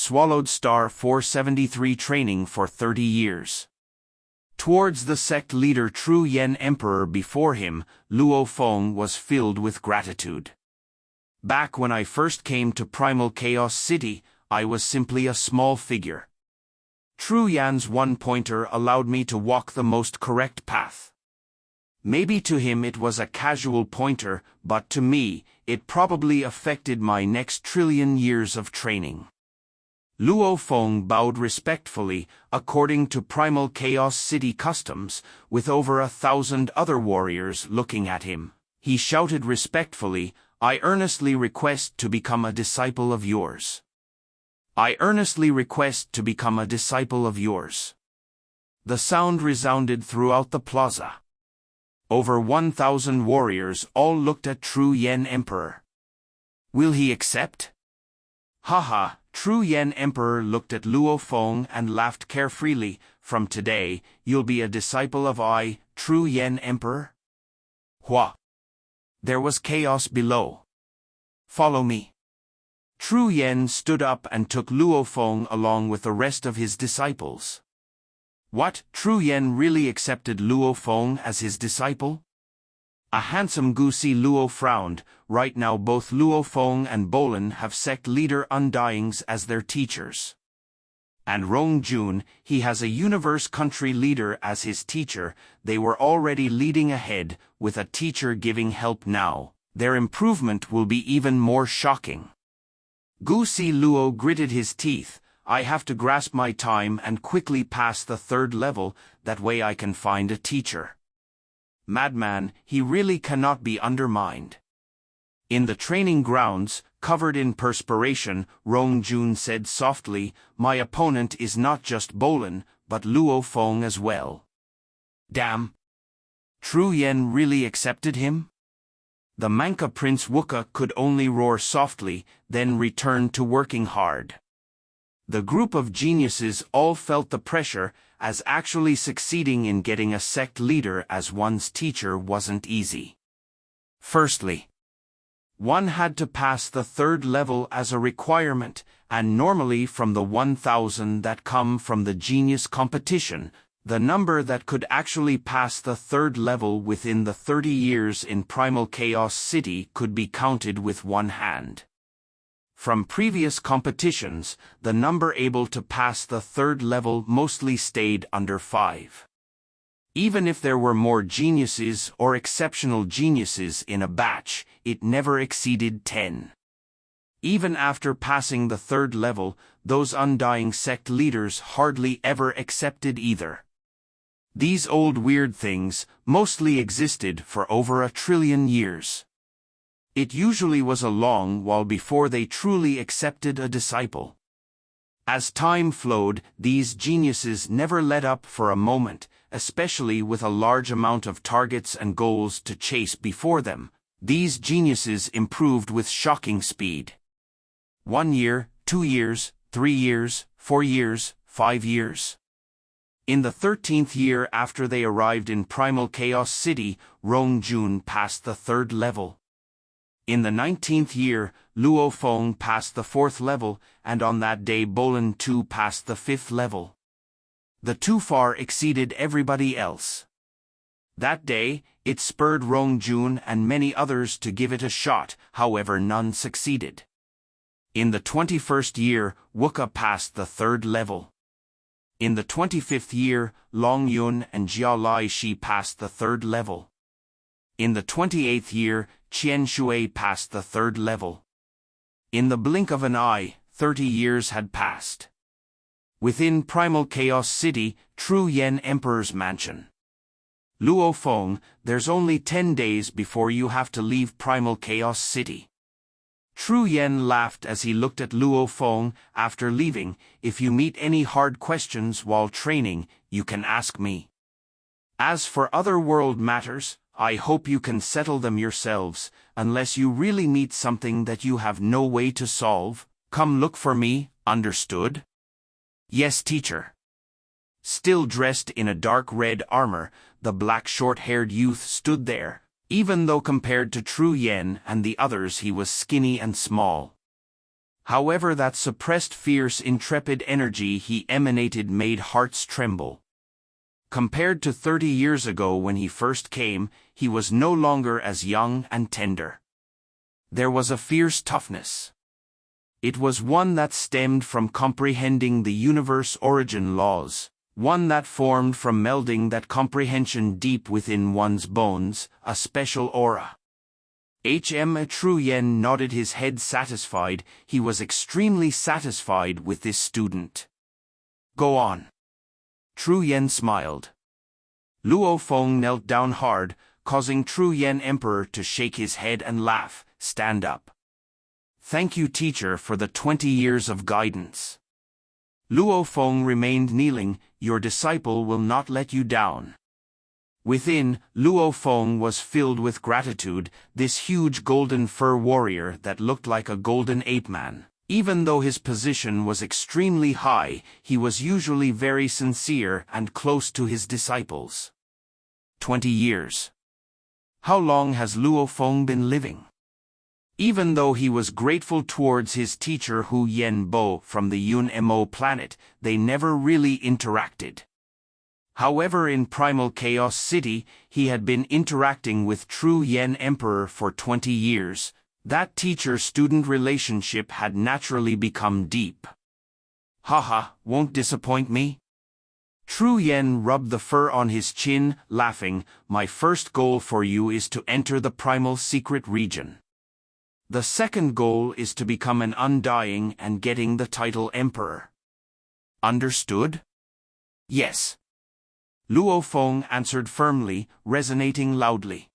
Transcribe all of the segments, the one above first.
swallowed star 473 training for 30 years. Towards the sect leader True Yen Emperor before him, Luo Feng was filled with gratitude. Back when I first came to Primal Chaos City, I was simply a small figure. True Yan's one-pointer allowed me to walk the most correct path. Maybe to him it was a casual pointer, but to me, it probably affected my next trillion years of training. Luo Feng bowed respectfully, according to Primal Chaos City customs, with over 1,000 other warriors looking at him. He shouted respectfully, "I earnestly request to become a disciple of yours. I earnestly request to become a disciple of yours." The sound resounded throughout the plaza. Over 1,000 warriors all looked at True Yen Emperor. Will he accept? Haha, True Yen Emperor looked at Luo Feng and laughed carefreely. From today, you'll be a disciple of I, True Yen Emperor? Hua! There was chaos below. Follow me. True Yen stood up and took Luo Feng along with the rest of his disciples. What? True Yen really accepted Luo Feng as his disciple? A handsome Gusi Luo frowned. Right now both Luo Feng and Bolin have sect leader Undyings as their teachers. And Rong Jun, he has a universe country leader as his teacher. They were already leading ahead, with a teacher giving help now. Their improvement will be even more shocking. Gusi Luo gritted his teeth. I have to grasp my time and quickly pass the 3rd level, that way I can find a teacher. Madman, he really cannot be undermined. In the training grounds, covered in perspiration, Rong Jun said softly, my opponent is not just Bolin, but Luo Feng as well. Damn! True Yen really accepted him? The Manca Prince Wuka could only roar softly, then return to working hard. The group of geniuses all felt the pressure, as actually succeeding in getting a sect leader as one's teacher wasn't easy. Firstly, one had to pass the 3rd level as a requirement, and normally from the 1,000 that come from the genius competition, the number that could actually pass the 3rd level within the 30 years in Primal Chaos City could be counted with one hand. From previous competitions, the number able to pass the 3rd level mostly stayed under 5. Even if there were more geniuses or exceptional geniuses in a batch, it never exceeded 10. Even after passing the 3rd level, those undying sect leaders hardly ever accepted either. These old weird things mostly existed for over 1 trillion years. It usually was a long while before they truly accepted a disciple. As time flowed, these geniuses never let up for a moment, especially with a large amount of targets and goals to chase before them. These geniuses improved with shocking speed. 1 year, 2 years, 3 years, 4 years, 5 years. In the 13th year after they arrived in Primal Chaos City, Rong Jun passed the 3rd level. In the 19th year, Luo Feng passed the 4th level, and on that day Bolin too passed the 5th level. The two far exceeded everybody else. That day, it spurred Rong Jun and many others to give it a shot, however none succeeded. In the 21st year, Wuka passed the 3rd level. In the 25th year, Long Yun and Jia Lai Shi passed the 3rd level. In the 28th year, Qian Shui passed the 3rd level. In the blink of an eye, 30 years had passed. Within Primal Chaos City, True Yen Emperor's mansion. Luo Feng, there's only 10 days before you have to leave Primal Chaos City. True Yen laughed as he looked at Luo Feng. After leaving, if you meet any hard questions while training, you can ask me. As for other world matters, I hope you can settle them yourselves, unless you really meet something that you have no way to solve. Come look for me, understood? Yes, teacher. Still dressed in a dark red armor, the black short-haired youth stood there. Even though compared to True Yen and the others he was skinny and small. However, that suppressed fierce intrepid energy he emanated made hearts tremble. Compared to 30 years ago when he first came, he was no longer as young and tender. There was a fierce toughness. It was one that stemmed from comprehending the universe origin laws, one that formed from melding that comprehension deep within one's bones, a special aura. True Yen nodded his head satisfied. He was extremely satisfied with this student. Go on. True Yen smiled. Luo Feng knelt down hard, causing True Yen Emperor to shake his head and laugh. Stand up. Thank you, teacher, for the 20 years of guidance. Luo Feng remained kneeling. Your disciple will not let you down. Within, Luo Feng was filled with gratitude. This huge golden fur warrior that looked like a golden ape man. Even though his position was extremely high, he was usually very sincere and close to his disciples. 20 years. How long has Luo Feng been living? Even though he was grateful towards his teacher Hu Yen Bo from the Yun Mo planet, they never really interacted. However, in Primal Chaos City, he had been interacting with True Yen Emperor for 20 years. That teacher-student relationship had naturally become deep. Haha, won't disappoint me? True Yen rubbed the fur on his chin, laughing. My first goal for you is to enter the primal secret region. The second goal is to become an undying and getting the title Emperor. Understood? Yes. Luo Feng answered firmly, resonating loudly.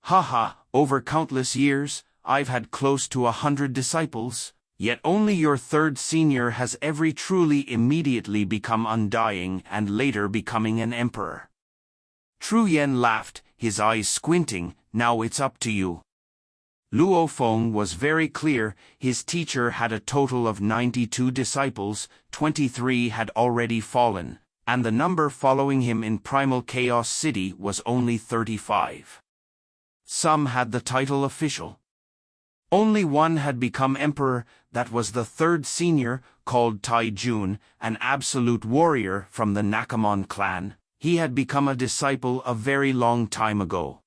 Haha, over countless years, I've had close to 100 disciples, yet only your third senior has ever truly immediately become undying and later becoming an emperor. True Yen laughed, his eyes squinting. Now it's up to you. Luo Feng was very clear. His teacher had a total of 92 disciples, 23 had already fallen, and the number following him in Primal Chaos City was only 35. Some had the title official. Only one had become emperor. That was the third senior, called Tai Jun, an absolute warrior from the Nakamon clan. He had become a disciple a very long time ago.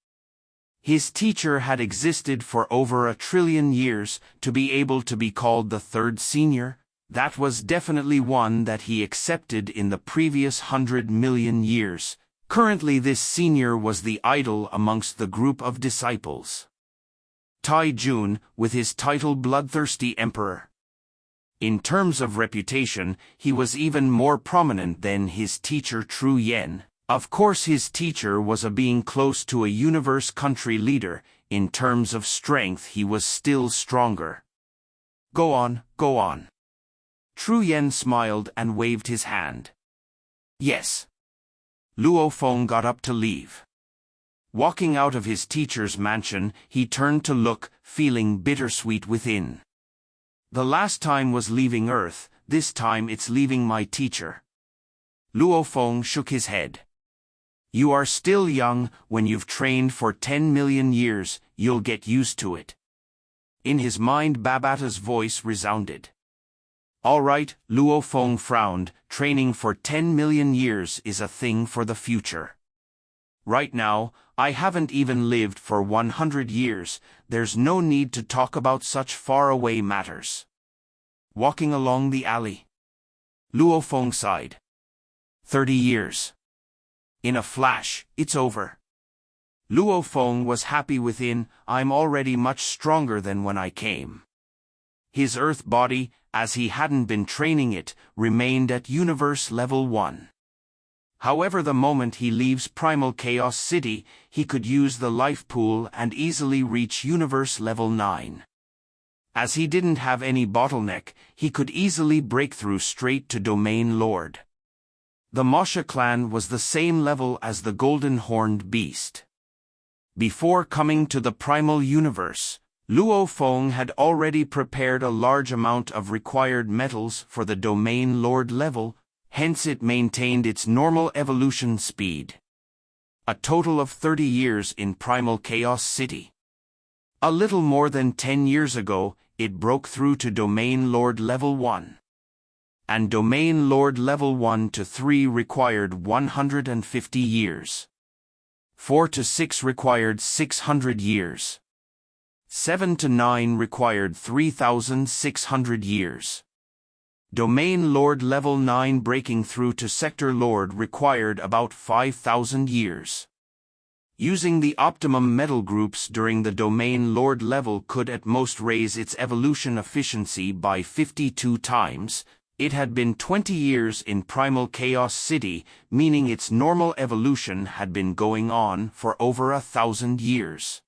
His teacher had existed for over 1 trillion years. To be able to be called the third senior, that was definitely one that he accepted in the previous 100 million years. Currently this senior was the idol amongst the group of disciples. Tai Jun, with his title Bloodthirsty Emperor. In terms of reputation, he was even more prominent than his teacher True Yen. Of course, his teacher was a being close to a universe country leader. In terms of strength, he was still stronger. Go on, go on. True Yen smiled and waved his hand. Yes. Luo Feng got up to leave. Walking out of his teacher's mansion, he turned to look, feeling bittersweet within. The last time was leaving Earth, this time it's leaving my teacher. Luo Feng shook his head. You are still young. When you've trained for 10 million years, you'll get used to it. In his mind, Babata's voice resounded. All right, Luo Feng frowned. Training for 10 million years is a thing for the future. Right now, I haven't even lived for 100 years. There's no need to talk about such faraway matters. Walking along the alley, Luo Feng sighed. 30 years. In a flash, it's over. Luo Feng was happy within. I'm already much stronger than when I came. His earth body, as he hadn't been training it, remained at universe level 1. However, the moment he leaves Primal Chaos City, he could use the life pool and easily reach universe level 9. As he didn't have any bottleneck, he could easily break through straight to Domain Lord. The Mosha clan was the same level as the Golden Horned Beast. Before coming to the Primal Universe, Luo Feng had already prepared a large amount of required metals for the Domain Lord level, hence it maintained its normal evolution speed. A total of 30 years in Primal Chaos City. A little more than 10 years ago, it broke through to Domain Lord Level 1. And Domain Lord Level 1 to 3 required 150 years. 4 to 6 required 600 years. 7 to 9 required 3,600 years. Domain Lord Level 9 breaking through to Sector Lord required about 5,000 years. Using the optimum metal groups during the Domain Lord level could at most raise its evolution efficiency by 52 times. It had been 20 years in Primal Chaos City, meaning its normal evolution had been going on for over 1,000 years.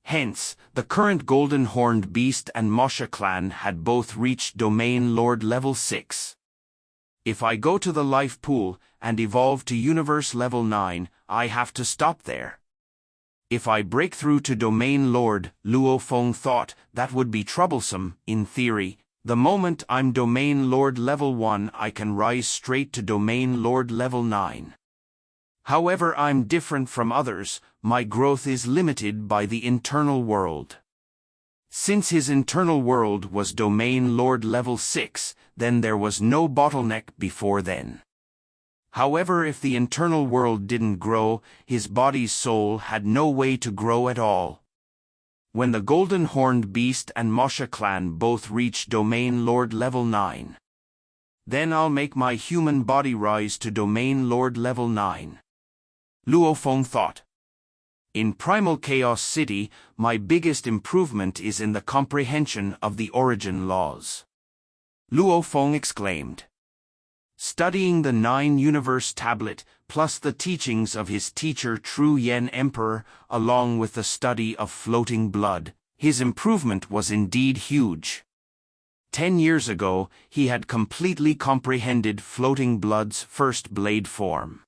Hence, the current Golden Horned Beast and Mosha clan had both reached Domain Lord Level 6. If I go to the life pool and evolve to Universe Level 9, I have to stop there. If I break through to Domain Lord, Luo Feng thought, that would be troublesome. In theory, the moment I'm Domain Lord Level 1 I can rise straight to Domain Lord Level 9. However, I'm different from others, my growth is limited by the internal world. Since his internal world was Domain Lord Level 6, then there was no bottleneck before then. However, if the internal world didn't grow, his body's soul had no way to grow at all. When the Golden Horned Beast and Mosha clan both reach Domain Lord Level 9, then I'll make my human body rise to Domain Lord Level 9. Luo Feng thought. In Primal Chaos City, my biggest improvement is in the comprehension of the origin laws. Luo Feng exclaimed. Studying the 9 Universe Tablet, plus the teachings of his teacher True Yen Emperor, along with the study of floating blood, his improvement was indeed huge. 10 years ago, he had completely comprehended Floating Blood's first blade form.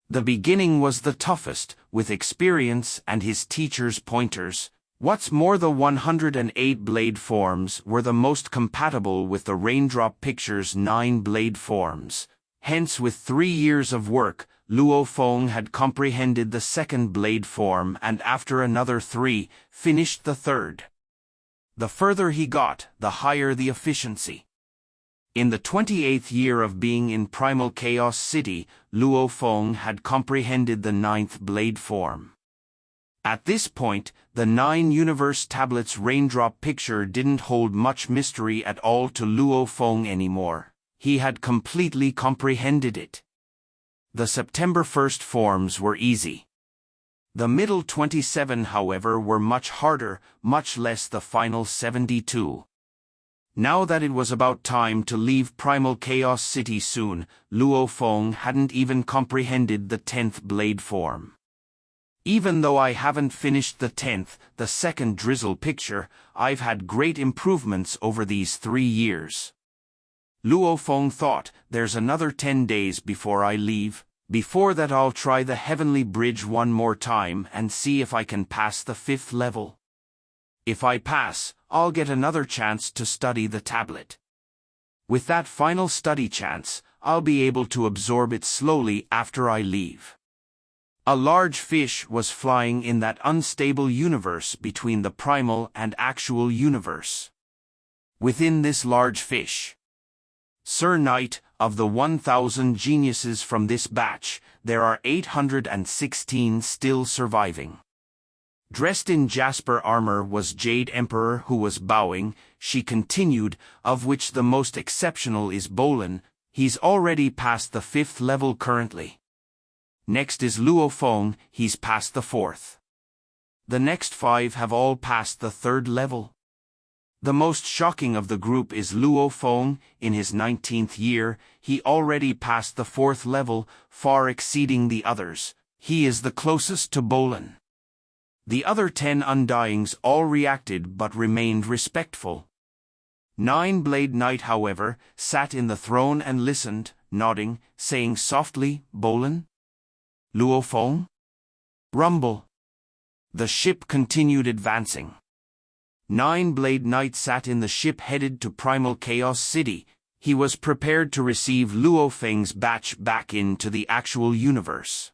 The beginning was the toughest, with experience and his teacher's pointers. What's more, the 108 blade forms were the most compatible with the Raindrop Pictures' 9 blade forms. Hence, with 3 years of work, Luo Feng had comprehended the second blade form and after another 3, finished the third. The further he got, the higher the efficiency. In the 28th year of being in Primal Chaos City, Luo Feng had comprehended the 9th blade form. At this point, the 9 Universe Tablets Raindrop Picture didn't hold much mystery at all to Luo Feng anymore. He had completely comprehended it. The September 1st forms were easy. The middle 27, however, were much harder, much less the final 72. Now that it was about time to leave Primal Chaos City soon, Luo Feng hadn't even comprehended the 10th blade form. Even though I haven't finished the 10th, the second Drizzle picture, I've had great improvements over these 3 years. Luo Feng thought, there's another 10 days before I leave. Before that I'll try the Heavenly Bridge one more time and see if I can pass the 5th level. If I pass, I'll get another chance to study the tablet. With that final study chance, I'll be able to absorb it slowly after I leave. A large fish was flying in that unstable universe between the primal and actual universe. Within this large fish, Sir Knight, of the 1,000 geniuses from this batch, there are 816 still surviving. Dressed in Jasper armor was Jade Emperor, who was bowing. She continued, of which the most exceptional is Bolin. He's already past the 5th level currently. Next is Luo Feng, he's past the 4th. The next 5 have all passed the 3rd level. The most shocking of the group is Luo Feng. In his 19th year, he already passed the 4th level, far exceeding the others. He is the closest to Bolin. The other 10 Undyings all reacted but remained respectful. 9 Blade Knight, however, sat in the throne and listened, nodding, saying softly, Bolin? Luo Feng? Rumble. The ship continued advancing. 9 Blade Knight sat in the ship headed to Primal Chaos City. He was prepared to receive Luo Feng's batch back into the actual universe.